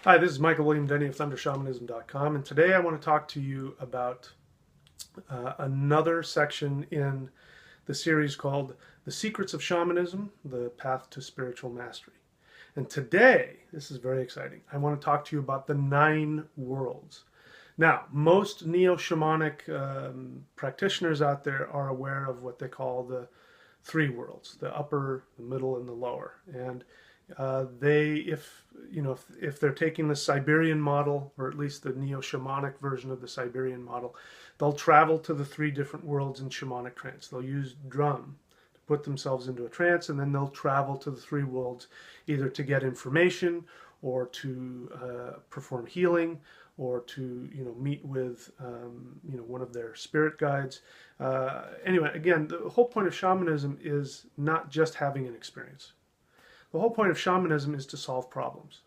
Hi, this is Michael William Denny of ThunderShamanism.com, and today I want to talk to you about another section in the series called The Secrets of Shamanism, The Path to Spiritual Mastery. And today, this is very exciting, I want to talk to you about the 9 worlds. Now, most neo-shamanic practitioners out there are aware of what they call the 3 worlds, the upper, the middle, and the lower. And if they're taking the Siberian model, or at least the neo-shamanic version of the Siberian model, they'll travel to the 3 different worlds in shamanic trance. They'll use drum to put themselves into a trance, and then they'll travel to the 3 worlds either to get information or to perform healing or to meet with one of their spirit guides. Anyway, again, the whole point of shamanism is not just having an experience. The whole point of shamanism is to solve problems.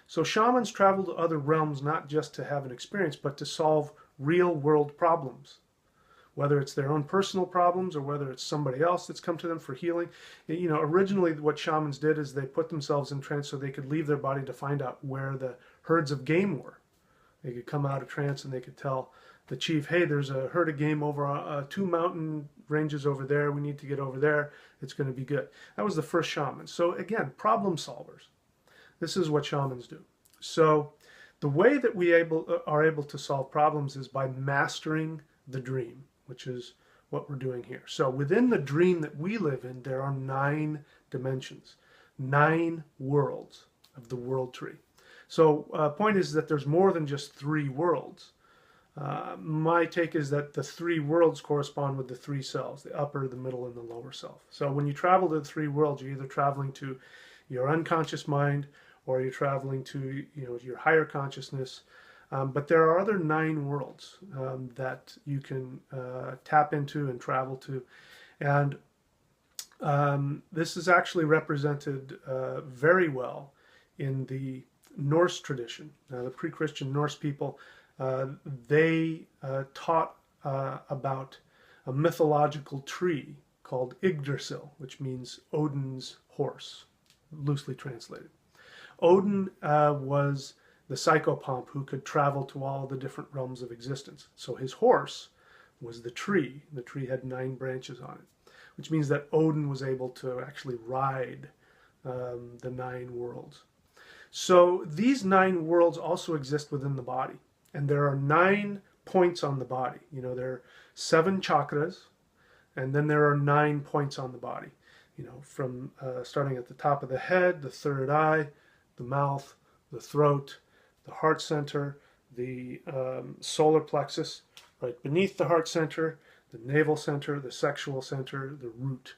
So shamans travel to other realms not just to have an experience, but to solve real world problems. Whether it's their own personal problems or whether it's somebody else that's come to them for healing. Originally what shamans did is they put themselves in trance so they could leave their body to find out where the herds of game were. They could come out of trance and they could tell the chief, hey, there's a herd of game over 2 mountain ranges over there. We need to get over there. It's going to be good. That was the first shaman. So again, problem solvers. This is what shamans do. So the way that we are able to solve problems is by mastering the dream, which is what we're doing here. So within the dream that we live in, there are 9 dimensions, 9 worlds of the world tree. So point is that there's more than just 3 worlds. My take is that the 3 worlds correspond with the 3 selves, the upper, the middle, and the lower self. So when you travel to the 3 worlds, you're either traveling to your unconscious mind or you're traveling to your higher consciousness. But there are other 9 worlds that you can tap into and travel to. And this is actually represented very well in the Norse tradition. Now, the pre-Christian Norse people, they taught about a mythological tree called Yggdrasil, which means Odin's horse, loosely translated. Odin was the psychopomp who could travel to all the different realms of existence. So his horse was the tree. The tree had 9 branches on it, which means that Odin was able to actually ride the 9 worlds. So these 9 worlds also exist within the body. And there are 9 points on the body. There are 7 chakras, and then there are 9 points on the body. From starting at the top of the head, the third eye, the mouth, the throat, the heart center, the solar plexus, right beneath the heart center, the navel center, the sexual center, the root.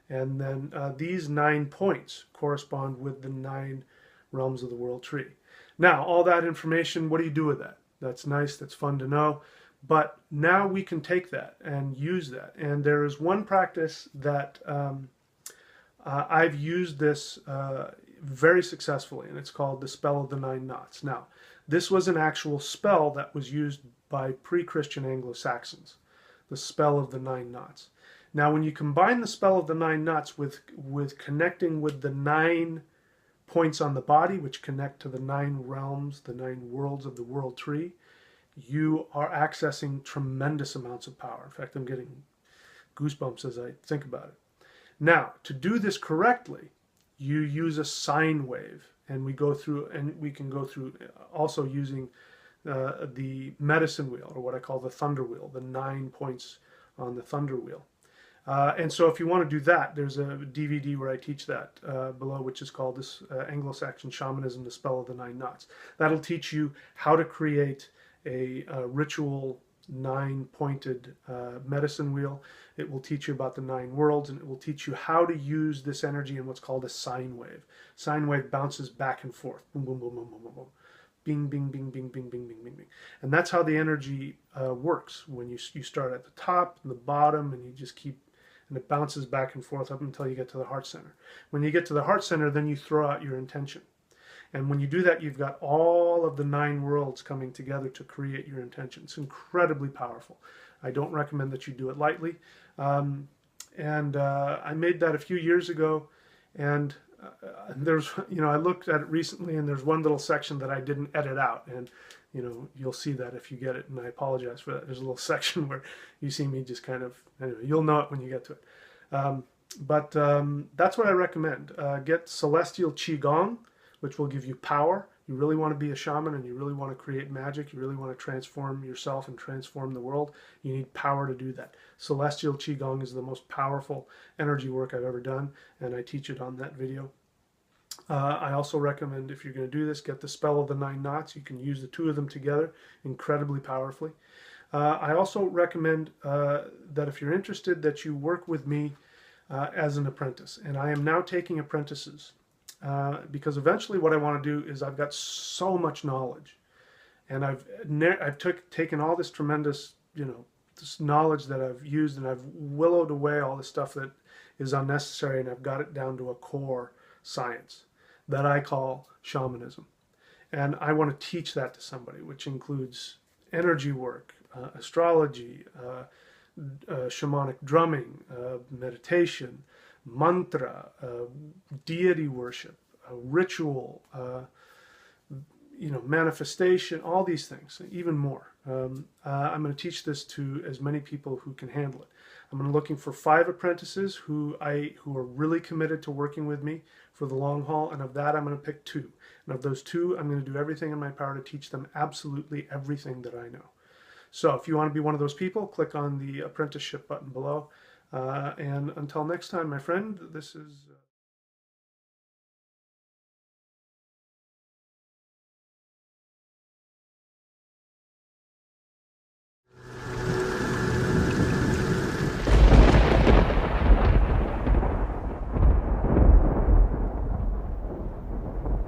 And then these 9 points correspond with the 9 realms of the world tree. Now, all that information, what do you do with that? That's nice, that's fun to know, but now we can take that and use that. And there is one practice that I've used this very successfully, and it's called the spell of the 9 knots. Now, this was an actual spell that was used by pre-Christian Anglo-Saxons, the spell of the 9 knots. Now, when you combine the spell of the 9 knots with connecting with the 9 points on the body, which connect to the 9 realms, the 9 worlds of the world tree, you are accessing tremendous amounts of power. In fact, I'm getting goosebumps as I think about it. Now, to do this correctly, you use a sine wave, and we can go through also using the medicine wheel, or what I call the thunder wheel, the 9 points on the thunder wheel. And so if you want to do that, there's a DVD where I teach that below, which is called this Anglo-Saxon Shamanism, the Spell of the 9 Knots. That'll teach you how to create a ritual 9-pointed medicine wheel. It will teach you about the 9 worlds, and it will teach you how to use this energy in what's called a sine wave. Sine wave bounces back and forth. Boom, boom, boom, boom, boom, boom, boom. Bing, bing, bing, bing, bing, bing, bing, bing, bing. And that's how the energy works. When you start at the top and the bottom, and you just keep, and it bounces back and forth up until you get to the heart center. When you get to the heart center, then you throw out your intention. And when you do that, you've got all of the 9 worlds coming together to create your intention. It's incredibly powerful. I don't recommend that you do it lightly. I made that a few years ago, and there's, I looked at it recently, and there's one little section that I didn't edit out, and you'll see that if you get it, and I apologize for that. There's a little section where you see me just kind of, anyway, you'll know it when you get to it. But that's what I recommend. Get Celestial Qigong, which will give you power. You really want to be a shaman, and you really want to create magic. You really want to transform yourself and transform the world. You need power to do that. Celestial Qigong is the most powerful energy work I've ever done, and I teach it on that video. I also recommend, if you're going to do this, get the Spell of the 9 Knots. You can use the two of them together incredibly powerfully. I also recommend that if you're interested, that you work with me as an apprentice. And I am now taking apprentices because eventually what I want to do is, I've got so much knowledge, and I've taken all this tremendous, this knowledge that I've used, and I've willowed away all the stuff that is unnecessary, and I've got it down to a core science that I call shamanism. And I want to teach that to somebody, which includes energy work, astrology, shamanic drumming, meditation, mantra, deity worship, ritual, manifestation, all these things, even more. I'm going to teach this to as many people who can handle it. I'm looking for 5 apprentices who are really committed to working with me for the long haul, and of that I'm going to pick 2. And of those 2, I'm going to do everything in my power to teach them absolutely everything that I know. So if you want to be one of those people, click on the apprenticeship button below. And until next time, my friend, this is...